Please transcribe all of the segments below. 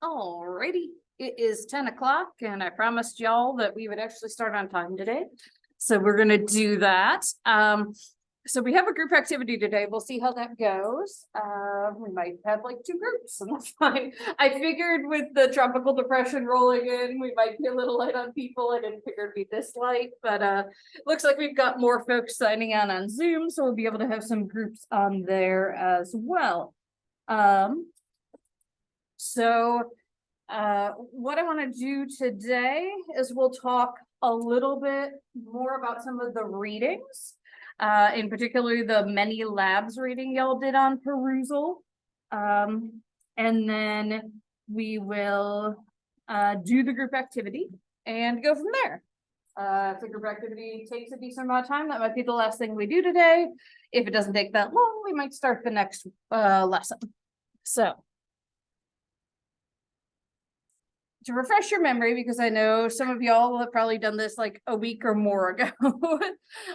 Alrighty, it is 10 o'clock and I promised y'all that we would actually start on time today. So we're gonna do that. So we have a group activity today. We'll see how that goes. We might have like two groups and that's fine. I figured with the tropical depression rolling in, we might be a little light on people. I didn't figure it'd be this light, but looks like we've got more folks signing on Zoom, so we'll be able to have some groups on there as well. What I want to do today is we'll talk a little bit more about some of the readings, in particular the many labs reading y'all did on perusal. And then we will do the group activity and go from there. If the group activity takes a decent amount of time, that might be the last thing we do today. If it doesn't take that long, we might start the next lesson. So to refresh your memory, because I know some of y'all will have probably done this like a week or more ago.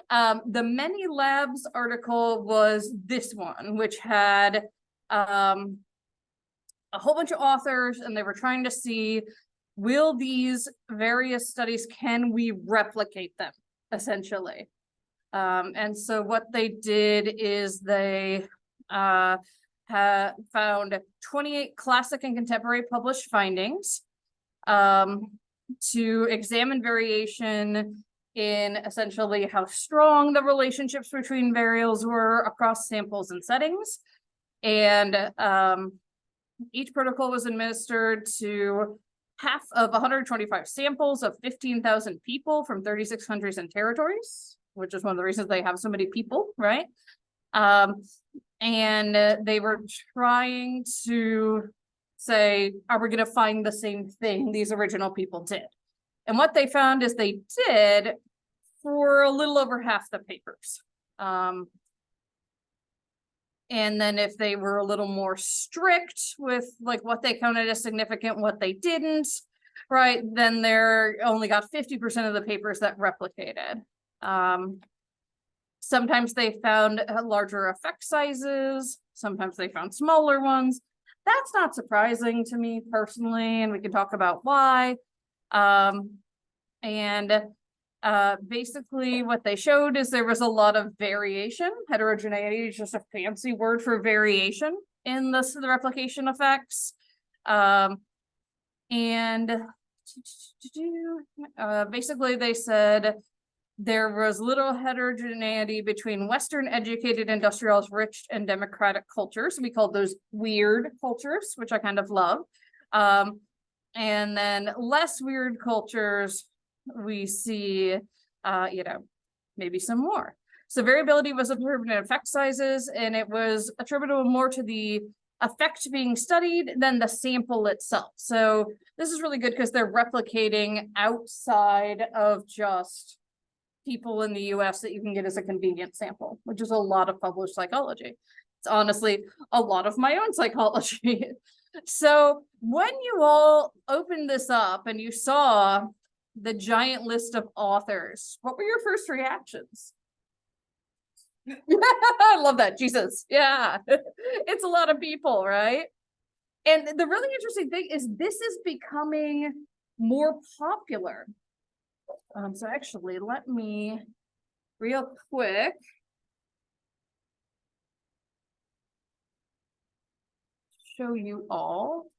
The Many Labs article was this one, which had a whole bunch of authors, and they were trying to see, will these various studies, can we replicate them, essentially? And so what they did is they have found 28 classic and contemporary published findings to examine variation in essentially how strong the relationships between variables were across samples and settings. And each protocol was administered to half of 125 samples of 15,000 people from 36 countries and territories, which is one of the reasons they have so many people, right? And they were trying to say, are we going to find the same thing these original people did? And what they found is they did for a little over half the papers. And then if they were a little more strict with like what they counted as significant, what they didn't, right, then they're only got 50% of the papers that replicated. Sometimes they found larger effect sizes. Sometimes they found smaller ones. That's not surprising to me personally, and we can talk about why. Basically what they showed is there was a lot of variation. Heterogeneity is just a fancy word for variation in the replication effects. Basically they said there was little heterogeneity between Western educated industrialized rich and democratic cultures. We called those weird cultures, which I kind of love. And then less weird cultures, we see, maybe some more. So variability was observed in effect sizes, and it was attributable more to the effect being studied than the sample itself. So this is really good because they're replicating outside of just people in the US that you can get as a convenient sample, which is a lot of published psychology. It's honestly a lot of my own psychology. So when you all opened this up and you saw the giant list of authors, what were your first reactions? I love that. Jesus. Yeah. It's a lot of people, right? And the really interesting thing is this is becoming more popular. So actually, let me real quick show you all.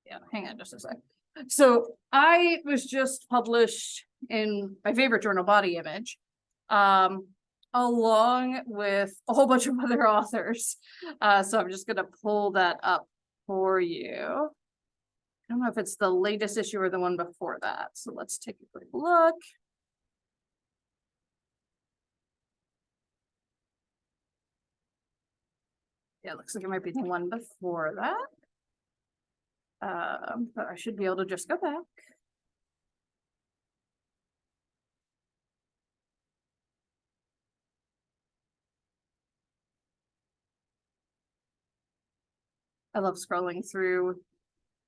Yeah, hang on just a sec. So I was just published in my favorite journal, Body Image, along with a whole bunch of other authors. So I'm just going to pull that up for you. I don't know if it's the latest issue or the one before that. So let's take a quick look. Yeah, it looks like it might be the one before that. But I should be able to just go back. I love scrolling through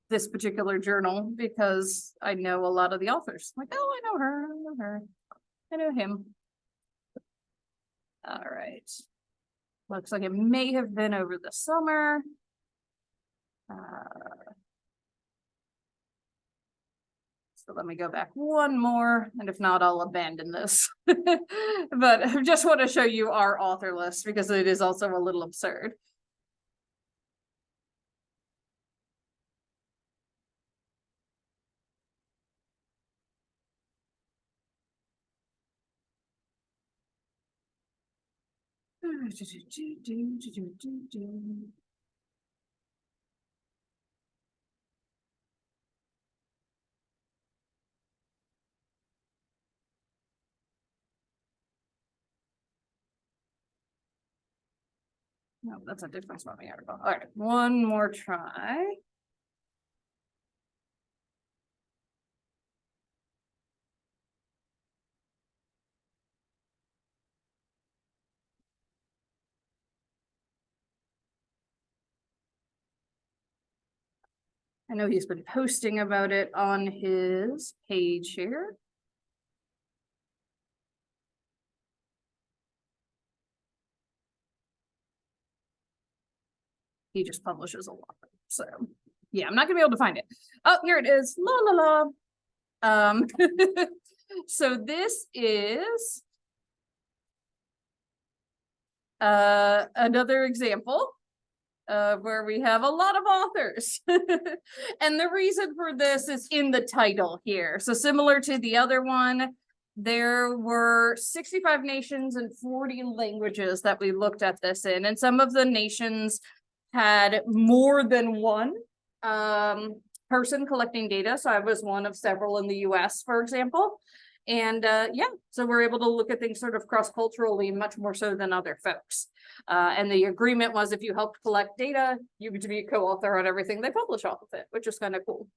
this particular journal because I know a lot of the authors. Like, oh, I know her, I know her, I know him. All right. Looks like it may have been over the summer. So let me go back one more, and if not, I'll abandon this. But I just want to show you our author list because it is also a little absurd. No, that's a different swimming article. All right, one more try. I know he's been posting about it on his page here. He just publishes a lot. So yeah, I'm not gonna be able to find it. Oh, here it is. La la la. So this is another example where we have a lot of authors. And the reason for this is in the title here. So similar to the other one, there were 65 nations and 40 languages that we looked at this in. And some of the nations had more than one person collecting data. So I was one of several in the US, for example. And yeah, so we're able to look at things sort of cross-culturally much more so than other folks. And the agreement was if you helped collect data, you get to be a co-author on everything they publish off of it, which is kind of cool.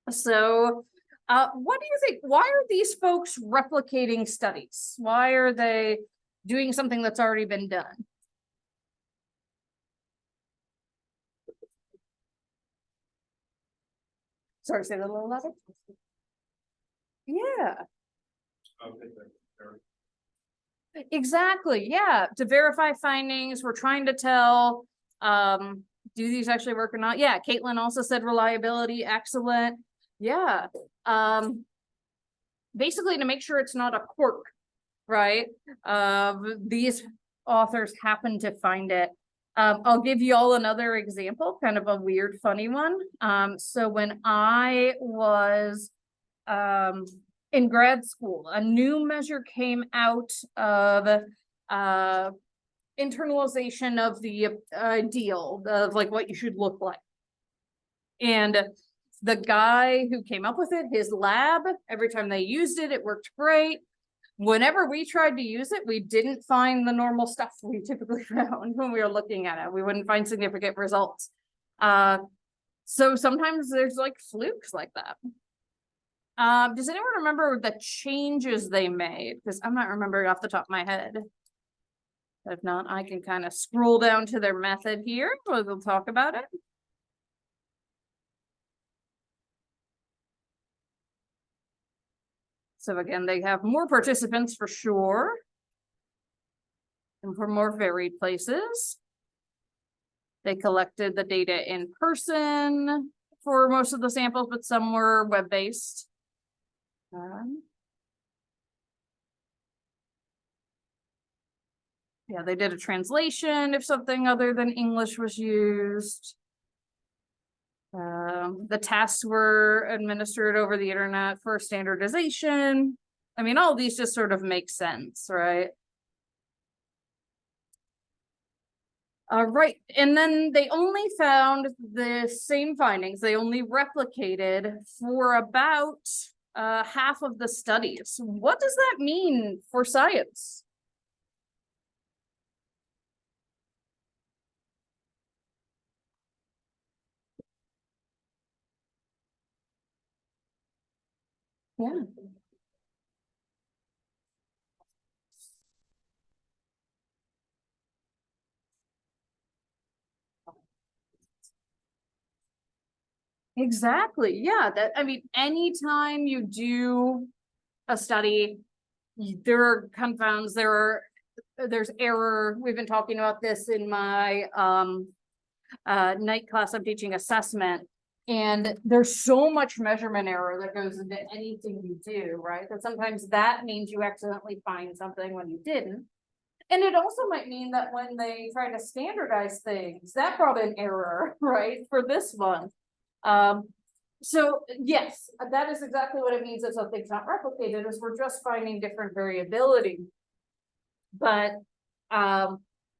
So what do you think? Why are these folks replicating studies? Why are they doing something that's already been done? Sorry, say that a little louder. Yeah. Exactly. Yeah. To verify findings, we're trying to tell, do these actually work or not? Yeah. Caitlin also said reliability, excellent. Yeah. Basically to make sure it's not a quirk, right? These authors happen to find it. I'll give you all another example, kind of a weird, funny one. So when I was, in grad school, a new measure came out of internalization of the ideal of like what you should look like. And the guy who came up with it, his lab, every time they used it, it worked great. Whenever we tried to use it, we didn't find the normal stuff we typically found when we were looking at it. We wouldn't find significant results. So sometimes there's like flukes like that. Does anyone remember the changes they made? Because I'm not remembering off the top of my head. If not, I can kind of scroll down to their method here. We'll talk about it. So again, they have more participants for sure. And for more varied places. They collected the data in person for most of the samples, but some were web-based. Yeah, they did a translation if something other than English was used. The tasks were administered over the internet for standardization. I mean, all these just sort of make sense, right? Right, and then they only found the same findings. They only replicated for about half of the studies. What does that mean for science? Yeah. Exactly. Yeah. That, I mean, anytime you do a study, there are confounds, there are there's error. We've been talking about this in my night class. I'm teaching assessment. And there's so much measurement error that goes into anything you do, right? That sometimes that means you accidentally find something when you didn't. And it also might mean that when they try to standardize things, that brought in error, right, for this one. So yes, that is exactly what it means that something's not replicated, is we're just finding different variability. But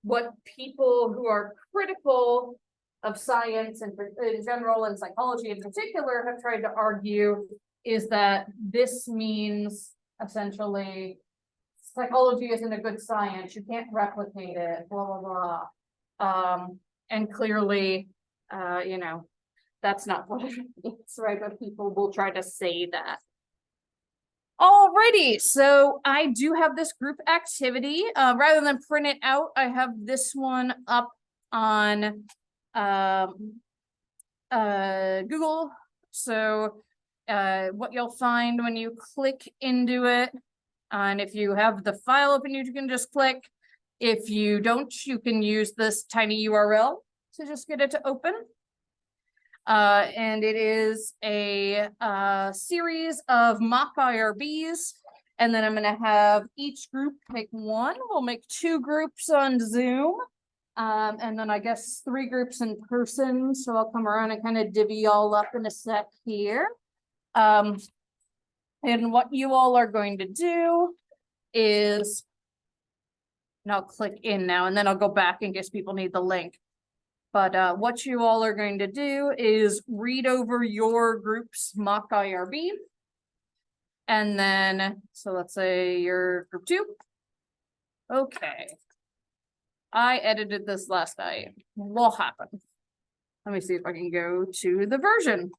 what people who are critical of science and in general and psychology in particular have tried to argue is that this means essentially psychology isn't a good science, you can't replicate it, blah blah blah. And clearly you know, that's not what it means, right? But people will try to say that. Alrighty, so I do have this group activity. Rather than print it out, I have this one up on Google. So what you'll find when you click into it, and if you have the file open, you can just click. If you don't, you can use this tiny URL to just get it to open. And it is a series of mock IRBs. And then I'm going to have each group pick one. We'll make 2 groups on Zoom. And then I guess 3 groups in person. So I'll come around and kind of divvy all up in a sec here. And what you all are going to do is, and I'll click in now, and then I'll go back in case people need the link. But what you all are going to do is read over your group's mock IRB. And then, so let's say you're group 2. Okay. I edited this last night. What happened? Let me see if I can go to the version.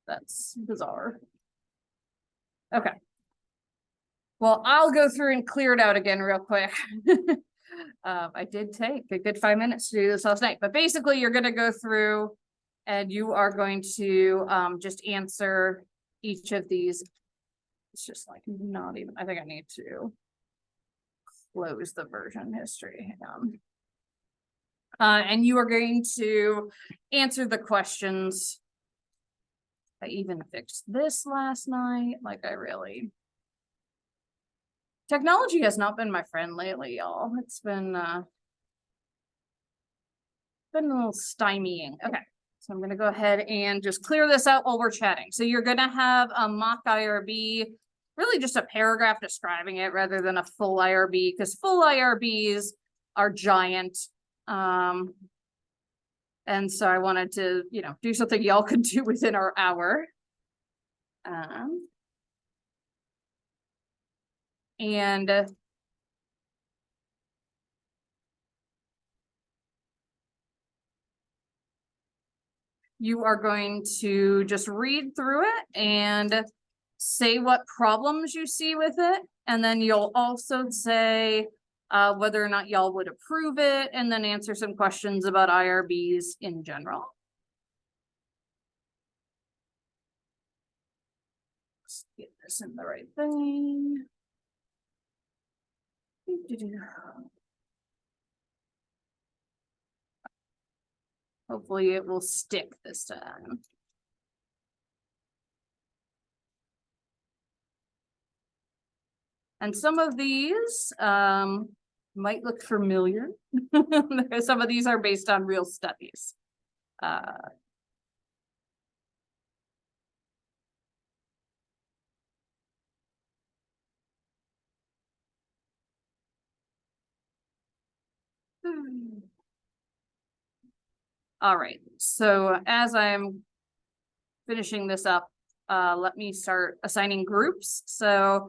That's bizarre. Okay. Well, I'll go through and clear it out again real quick. I did take a good 5 minutes to do this last night, but basically you're going to go through and you are going to just answer each of these. It's just like not even, I think I need to close the version history. And you are going to answer the questions. I even fixed this last night. Like technology has not been my friend lately, y'all. It's been a little stymieing. Okay, so I'm gonna go ahead and just clear this out while we're chatting. So you're gonna have a mock IRB, really just a paragraph describing it rather than a full IRB, because full IRBs are giant. And so I wanted to, you know, do something y'all could do within our hour. And you are going to just read through it and say what problems you see with it. And then you'll also say whether or not y'all would approve it, and then answer some questions about IRBs in general. Let's get this in the right thing. Hopefully it will stick this time. And some of these might look familiar. Some of these are based on real studies. All right, so as I'm finishing this up, let me start assigning groups. So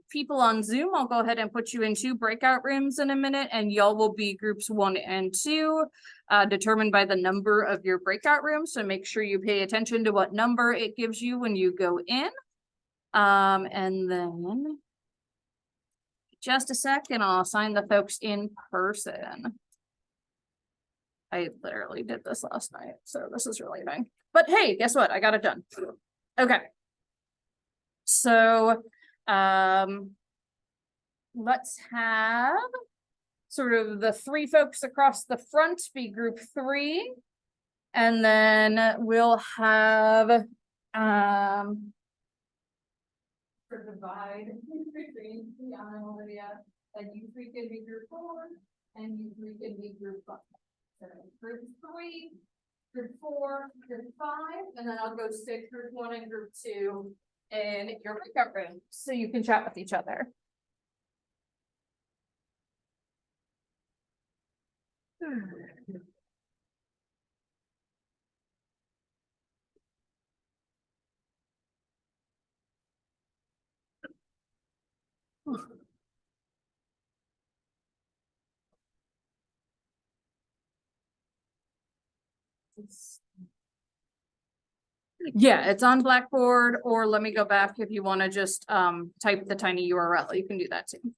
people on Zoom, I'll go ahead and put you in 2 breakout rooms in a minute, and y'all will be groups 1 and 2, determined by the number of your breakout rooms. So make sure you pay attention to what number it gives you when you go in. And then just a second, I'll assign the folks in person. I literally did this last night, so this is really annoying. But hey, guess what? I got it done. Okay. So, let's have sort of the three folks across the front be group 3. And then we'll have, divide between Tiana and Olivia, and you 3 can be group 4, and you 3 can be group 5. So group 3, group 4, group 5, and then I'll go stick group 1 and group 2 in your breakout room, so you can chat with each other. Yeah, it's on Blackboard, or let me go back if you want to just type the tiny URL. You can do that too.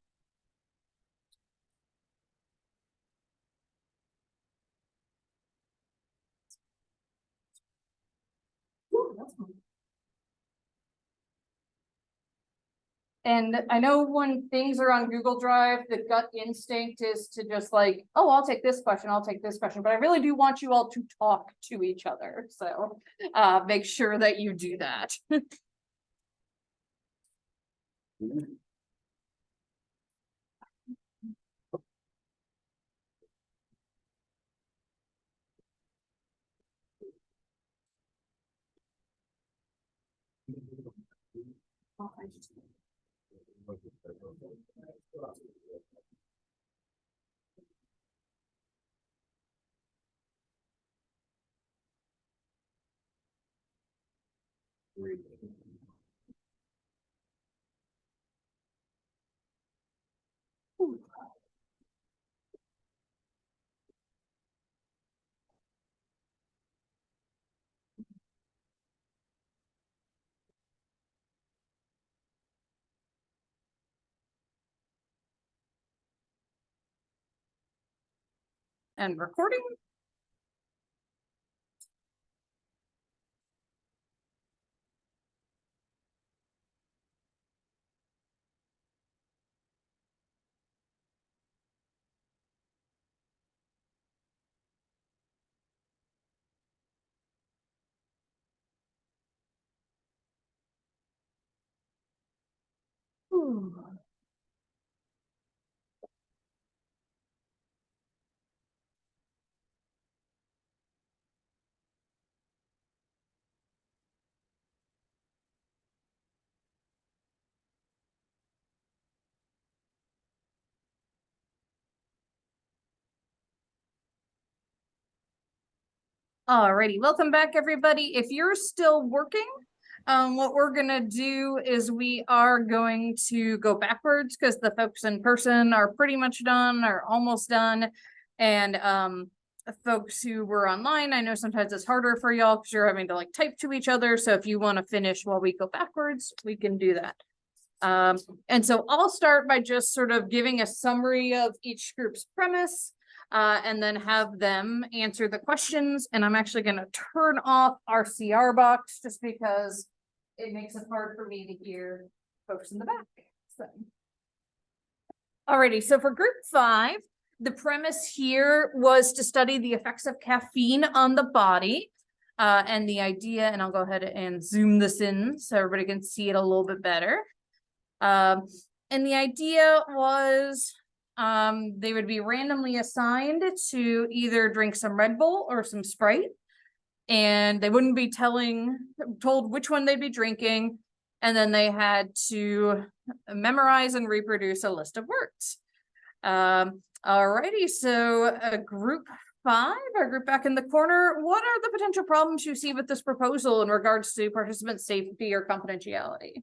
And I know when things are on Google Drive, the gut instinct is to just like, oh, I'll take this question, I'll take this question, but I really do want you all to talk to each other. So make sure that you do that. And recording. Alrighty, welcome back, everybody. If you're still working, what we're gonna do is we are going to go backwards because the folks in person are pretty much done, or almost done. And folks who were online, I know sometimes it's harder for y'all because you're having to like type to each other. So if you want to finish while we go backwards, we can do that. And so I'll start by just sort of giving a summary of each group's premise. And then have them answer the questions. And I'm actually going to turn off our CR box just because it makes it hard for me to hear folks in the back. So. Alrighty, so for group 5, the premise here was to study the effects of caffeine on the body. And the idea, and I'll go ahead and zoom this in so everybody can see it a little bit better. And the idea was they would be randomly assigned to either drink some Red Bull or some Sprite, and they wouldn't be told which one they'd be drinking, and then they had to memorize and reproduce a list of words. Alrighty, so group 5, our group back in the corner, what are the potential problems you see with this proposal in regards to participant safety or confidentiality?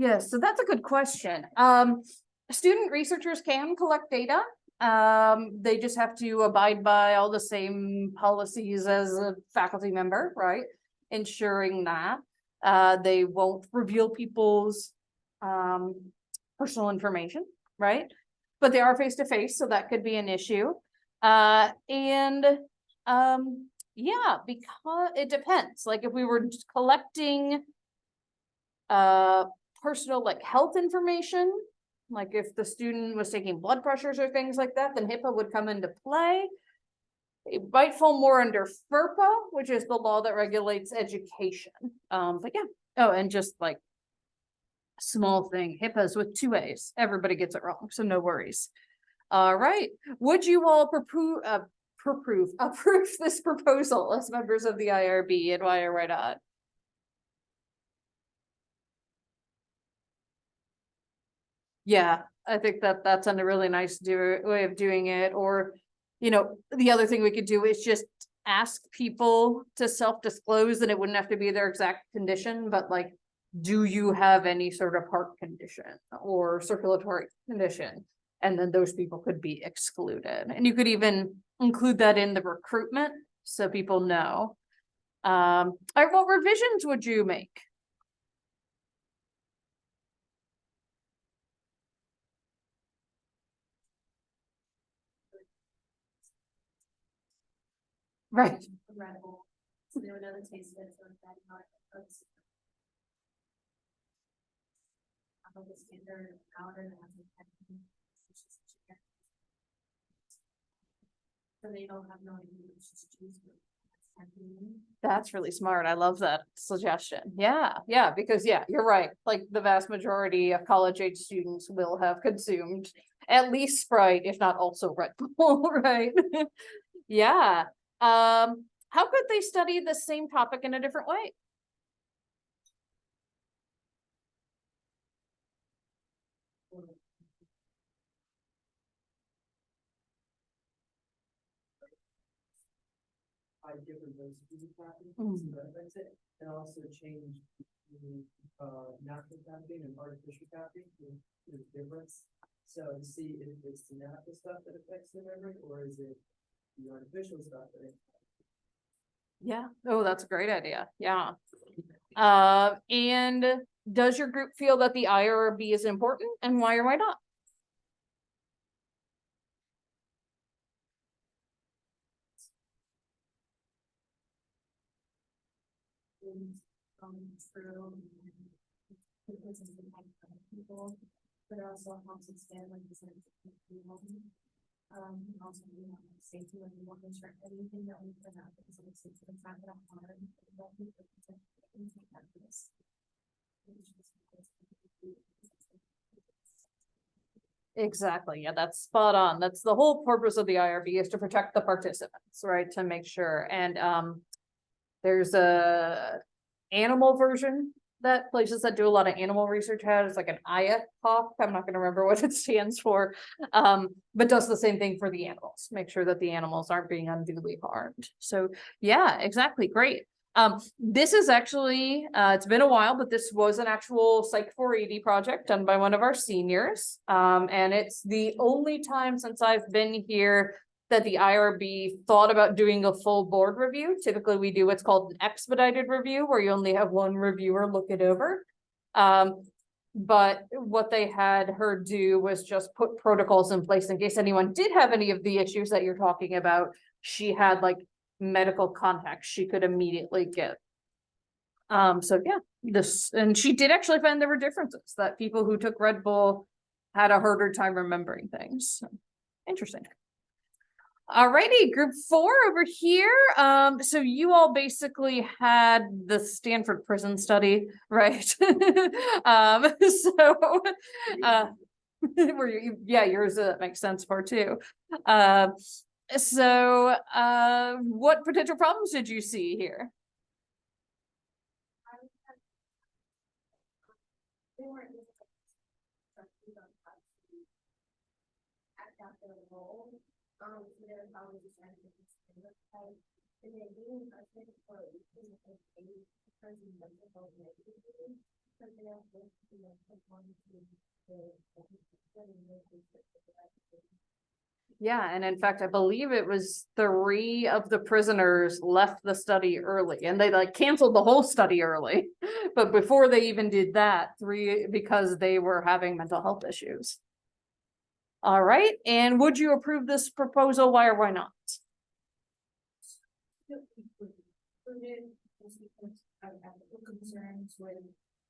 Yes, so that's a good question. Student researchers can collect data. They just have to abide by all the same policies as a faculty member, right? Ensuring that they won't reveal people's personal information, right? But they are face to face, so that could be an issue. And yeah, because it depends. Like if we were just collecting personal like health information, like if the student was taking blood pressures or things like that, then HIPAA would come into play. It might fall more under FERPA, which is the law that regulates education. But yeah. Oh, and just like small thing, HIPAA's with 2 A's. Everybody gets it wrong, so no worries. All right. Would you all approve this proposal as members of the IRB, and why or why not? Yeah, I think that that's a really nice way of doing it. Or, the other thing we could do is just ask people to self-disclose, and it wouldn't have to be their exact condition, but like, do you have any sort of heart condition or circulatory condition? And then those people could be excluded. And you could even include that in the recruitment so people know. All right, what revisions would you make? Right. So they would know the taste of it, so that not the standard powder. So they don't have no idea which to choose. That's really smart. I love that suggestion. Yeah, because you're right. Like the vast majority of college age students will have consumed at least Sprite, if not also Red Bull, right? Yeah. How could they study the same topic in a different way? Different dosages of caffeine, Mm. so that's it, and also change between natural caffeine and artificial caffeine, there's a difference. So to see if it's the natural stuff that affects the memory, or is it the artificial stuff that Yeah. Oh, that's a great idea. Yeah. And does your group feel that the IRB is important, and why or why not? True. People, but it also helps expand like the sense of people. Also we want safety when we want to check anything that we put out because it's the fact that hard. Exactly. Yeah, that's spot on. That's the whole purpose of the IRB, is to protect the participants, right? To make sure. And there's a animal version that places that do a lot of animal research has. It's like an IAPOC. I'm not going to remember what it stands for. But does the same thing for the animals. Make sure that the animals aren't being unduly harmed. So yeah, exactly. Great. This is actually, it's been a while, but this was an actual Psych 480 project done by one of our seniors. And it's the only time since I've been here that the IRB thought about doing a full board review. Typically we do what's called an expedited review, where you only have one reviewer look it over. But what they had her do was just put protocols in place in case anyone did have any of the issues that you're talking about. She had like medical contacts she could immediately get. So yeah, and she did actually find there were differences, that people who took Red Bull had a harder time remembering things. So, interesting. Alrighty, group 4 over here. So you all basically had the Stanford prison study, right? So were you, yeah, yours makes sense for too. So what potential problems did you see here? They weren't at that role. They're probably just trying to get this thing up tight. And then being a thing for Yeah, and in fact, I believe it was 3 of the prisoners left the study early and they like canceled the whole study early. But before they even did that, 3 because they were having mental health issues. All right, and would you approve this proposal? Why or why not? Included just because of ethical concerns with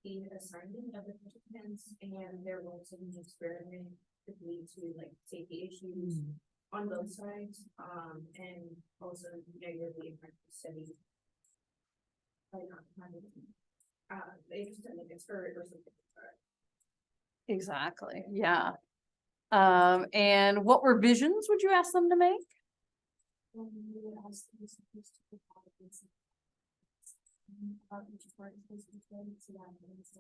the assignment of the participants and their roles in the experiment could lead to like safety issues on both sides, and also negatively impact the study. By not having, they just didn't get hurt or something. Exactly, yeah. And what revisions would you ask them to make? We would ask them to provide this. About each part of this, so that it's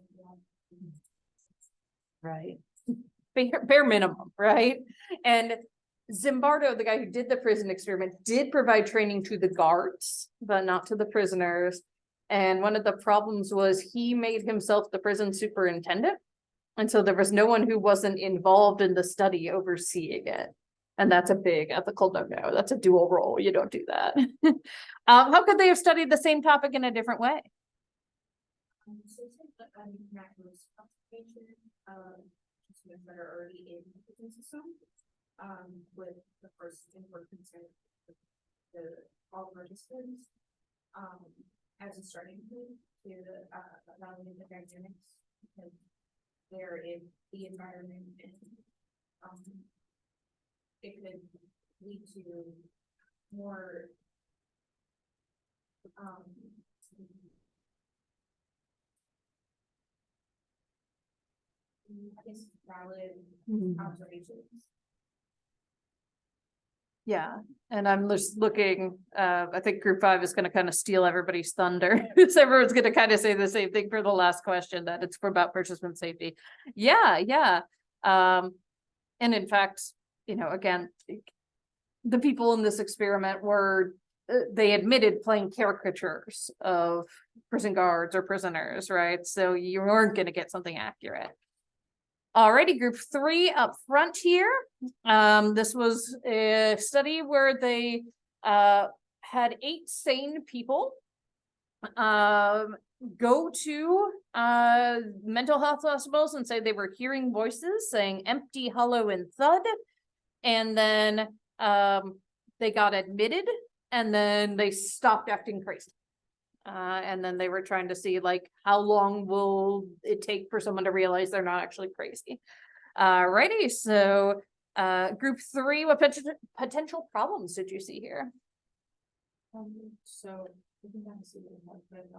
Right. Bare minimum, right? And Zimbardo, the guy who did the prison experiment, did provide training to the guards, but not to the prisoners. And one of the problems was he made himself the prison superintendent. And so there was no one who wasn't involved in the study overseeing it. And that's a big ethical no-no. That's a dual role. You don't do that. How could they have studied the same topic in a different way? So it's like macros observation, students that are already in the prison system, with the first important concern, all participants, as a starting point to, evaluate the dynamics, because they're in the environment and, it could lead to more, I guess valid observations. Yeah, and I'm just looking, I think group 5 is gonna kind of steal everybody's thunder. So everyone's gonna kind of say the same thing for the last question, that it's about participant safety. Yeah. And in fact, you know, again, the people in this experiment were, they admitted playing caricatures of prison guards or prisoners, right? So you weren't gonna get something accurate. Alrighty, group 3 up front here. This was a study where they had 8 sane people go to mental health hospitals and say they were hearing voices saying empty, hollow, and thud. And then they got admitted and then they stopped acting crazy. And then they were trying to see like how long will it take for someone to realize they're not actually crazy. Righty, so group 3, what potential problems did you see here? So we can kind of see what we have, but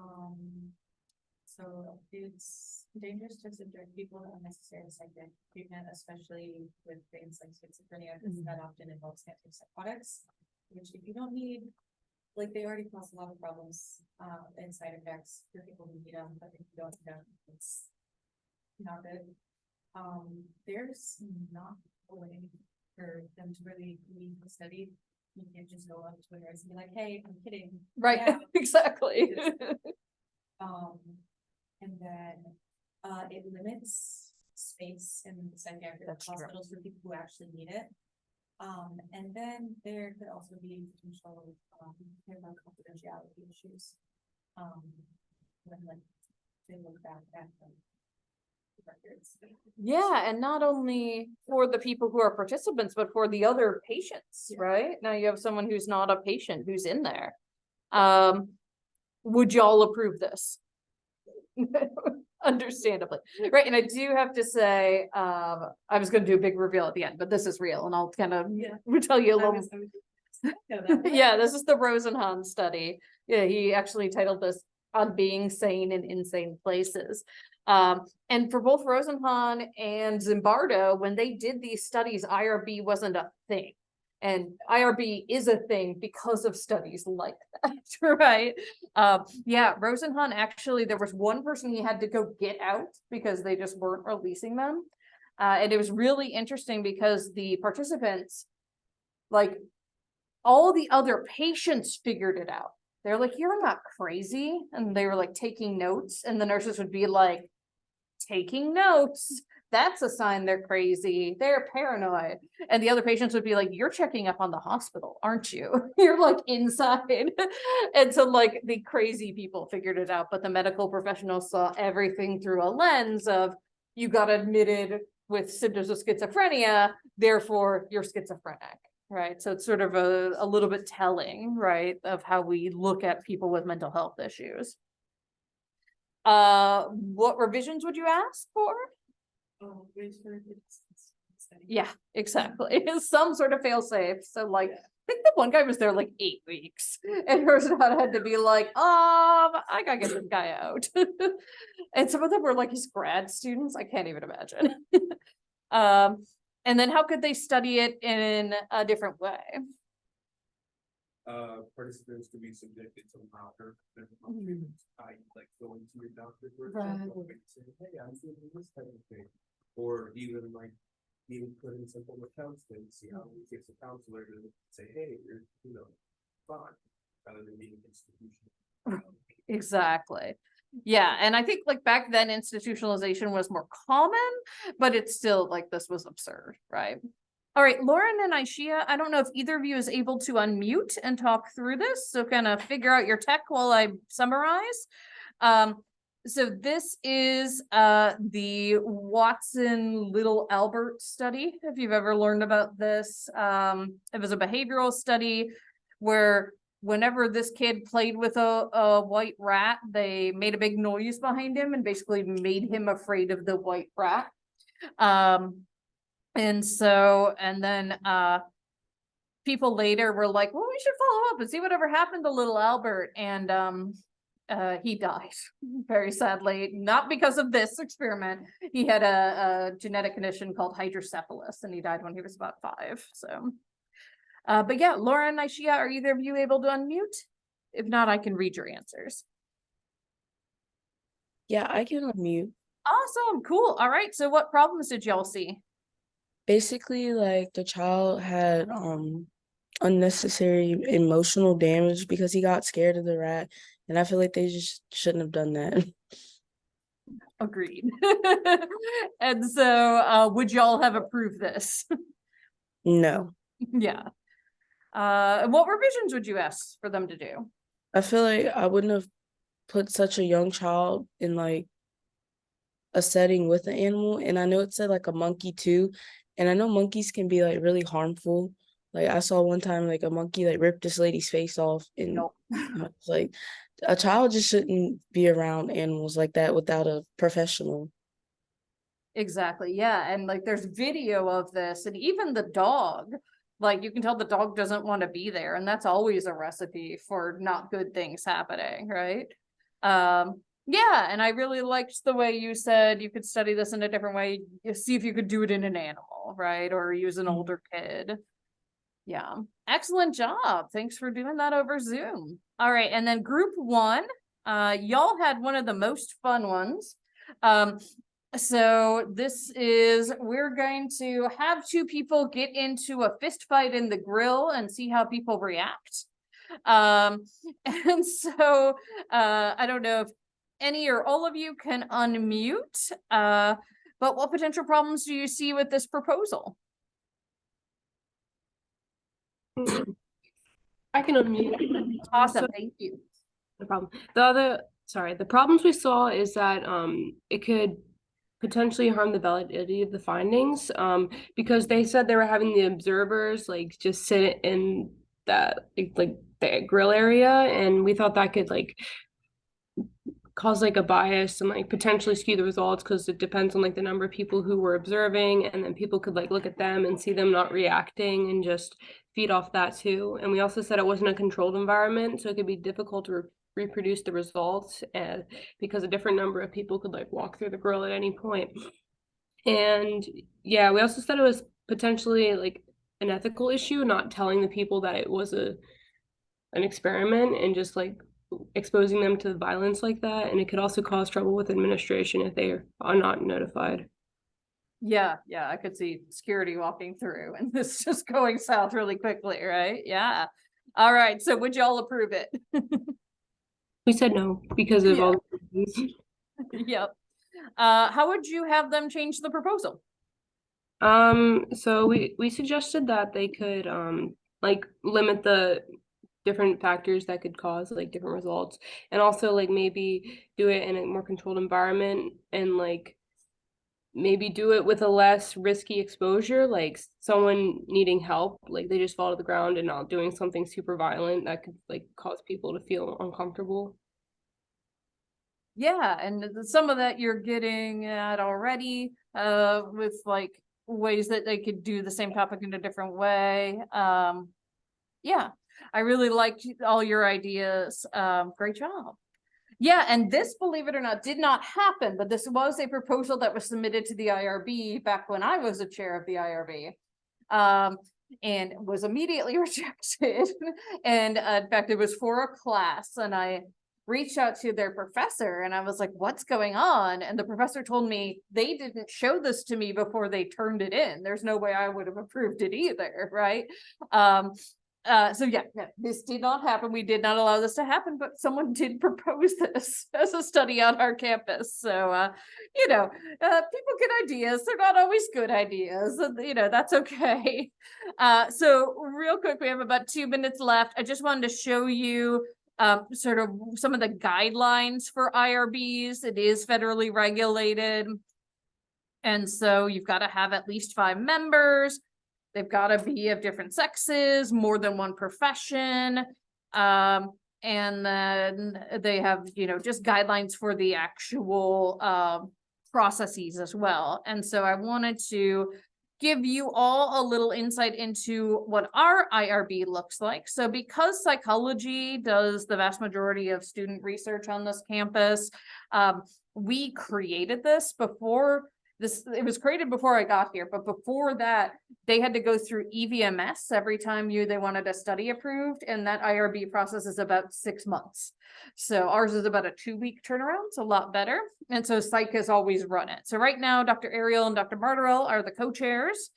so it's dangerous to subject people to unnecessary psychiatric treatment, especially with things like schizophrenia, because that often involves antipsychotics, which if you don't need, like they already cause a lot of problems and side effects for people who need them, but if you don't need them, it's not good. There's not a way for them to really lead the study. You can't just go on Twitter and be like, hey, I'm kidding. Right, Yeah. exactly. And then it limits space in psychiatric That's true. hospitals for people who actually need it. And then there could also be potential confidentiality issues. When like they look back at the records. Yeah, and not only for the people who are participants, but for the other patients, Yeah. right? Now you have someone who's not a patient who's in there. Would y'all approve this? Understandably, right? And I do have to say, I was gonna do a big reveal at the end, but this is real and I'll kind of tell you a little. Yeah, this is the Rosenhan study. Yeah, he actually titled this on being sane in insane places. And for both Rosenhan and Zimbardo, when they did these studies, IRB wasn't a thing. And IRB is a thing because of studies like that, right? Yeah, Rosenhan actually, there was one person he had to go get out because they just weren't releasing them. And it was really interesting because the participants, like all the other patients figured it out. They're like, you're not crazy. And they were like taking notes and the nurses would be like, taking notes. That's a sign they're crazy. They're paranoid. And the other patients would be like, you're checking up on the hospital, aren't you? You're like inside. And so like the crazy people figured it out, but the medical professionals saw everything through a lens of you got admitted with symptoms of schizophrenia, therefore you're schizophrenic, right? So it's sort of a little bit telling, right, of how we look at people with mental health issues. What revisions would you ask for? Oh, wait for it. Yeah, exactly. Some sort of fail safe. So like, I think the one guy was there like 8 weeks and Rosada had to be like, I gotta get this guy out. And some of them were like his grad students. I can't even imagine. And then how could they study it in a different way? Participants to be subjected to milder Mhm. like going to your doctor for Right. example, and say, hey, I'm feeling this type of thing. Or even like even put in simple with counseling, see how it gets a counselor to say, hey, you're fine, rather than being institutional. Exactly. Yeah, and I think like back then institutionalization was more common, but it's still like this was absurd, right? All right, Lauren and Aishia, I don't know if either of you is able to unmute and talk through this, so kind of figure out your tech while I summarize. So this is the Watson Little Albert study, if you've ever learned about this. It was a behavioral study where whenever this kid played with a white rat, they made a big noise behind him and basically made him afraid of the white rat. And then people later were like, well, we should follow up and see whatever happened to little Albert. And he died very sadly, not because of this experiment. He had a genetic condition called hydrocephalus and he died when he was about 5. So, but yeah, Laura and Aishia, are either of you able to unmute? If not, I can read your answers. Yeah, I can unmute. Awesome, cool. All right, so what problems did y'all see? Basically, like the child had unnecessary emotional damage because he got scared of the rat, and I feel like they just shouldn't have done that. Agreed. And so would y'all have approved this? No. Yeah. And what revisions would you ask for them to do? I feel like I wouldn't have put such a young child in like a setting with an animal, and I know it said like a monkey too, and I know monkeys can be like really harmful. Like I saw one time like a monkey like ripped this lady's face off, and Nope. I was like, a child just shouldn't be around animals like that without a professional. Exactly. Yeah. And like there's video of this, and even the dog, like you can tell the dog doesn't want to be there. And that's always a recipe for not good things happening, right? Yeah, and I really liked the way you said you could study this in a different way, see if you could do it in an animal, right? Or use an older kid. Yeah, excellent job. Thanks for doing that over Zoom. All right, and then group 1, y'all had one of the most fun ones. So this is, we're going to have 2 people get into a fist fight in the grill and see how people react. And so I don't know if any or all of you can unmute, but what potential problems do you see with this proposal? I can unmute. Awesome, So, thank you. no problem. The problems we saw is that it could potentially harm the validity of the findings because they said they were having the observers like just sit in that like the grill area, and we thought that could like cause like a bias and like potentially skew the results because it depends on like the number of people who were observing, and then people could like look at them and see them not reacting and just feed off that too. And we also said it wasn't a controlled environment, so it could be difficult to reproduce the results because a different number of people could like walk through the grill at any point. And yeah, we also said it was potentially like an ethical issue, not telling the people that it was an experiment and just like exposing them to violence like that. And it could also cause trouble with administration if they are not notified. Yeah, I could see security walking through and this just going south really quickly, right? Yeah. All right, so would y'all approve it? We said no because of all the reasons. Yep. How would you have them change the proposal? So we suggested that they could like limit the different factors that could cause like different results, and also like maybe do it in a more controlled environment, and like maybe do it with a less risky exposure, like someone needing help, like they just fall to the ground and not doing something super violent that could like cause people to feel uncomfortable. Yeah, and some of that you're getting at already, with like ways that they could do the same topic in a different way. Yeah, I really liked all your ideas. Great job. Yeah, and this, believe it or not, did not happen, but this was a proposal that was submitted to the IRB back when I was a chair of the IRB. And was immediately rejected. And in fact, it was for a class, and I reached out to their professor and I was like, what's going on? And the professor told me they didn't show this to me before they turned it in. There's no way I would have approved it either, right? So yeah, no, this did not happen. We did not allow this to happen, but someone did propose this as a study on our campus. So, people get ideas. They're not always good ideas. That's okay. So real quick, we have about 2 minutes left. I just wanted to show you sort of some of the guidelines for IRBs. It is federally regulated. And so you've got to have at least 5 members. They've got to be of different sexes, more than one profession. And then they have, just guidelines for the actual processes as well. And so I wanted to give you all a little insight into what our IRB looks like. So because psychology does the vast majority of student research on this campus, we created this before this. It was created before I got here, but before that, they had to go through EVMS every time they wanted a study approved, and that IRB process is about 6 months. So ours is about a 2-week turnaround. It's a lot better. And so Psych has always run it. So right now, Dr. Ariel and Dr. Martorell are the co-chairs.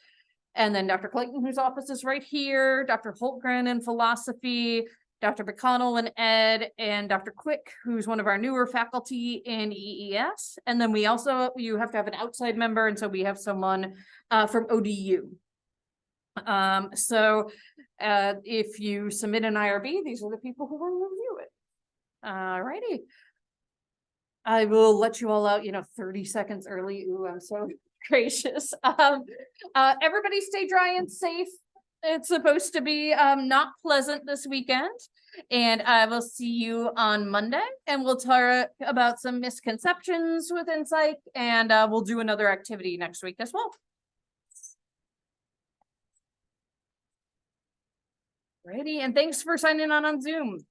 And then Dr. Clayton, whose office is right here, Dr. Holtgren in philosophy, Dr. McConnell in ed, and Dr. Quick, who's one of our newer faculty in EES. And then you have to have an outside member. And so we have someone from ODU. If you submit an IRB, these are the people who will review it. Alrighty. I will let you all out, 30 seconds early. Ooh, I'm so gracious. Everybody stay dry and safe. It's supposed to be not pleasant this weekend. And I will see you on Monday, and we'll talk about some misconceptions within Psych, and we'll do another activity next week as well. Righty, and thanks for signing on Zoom.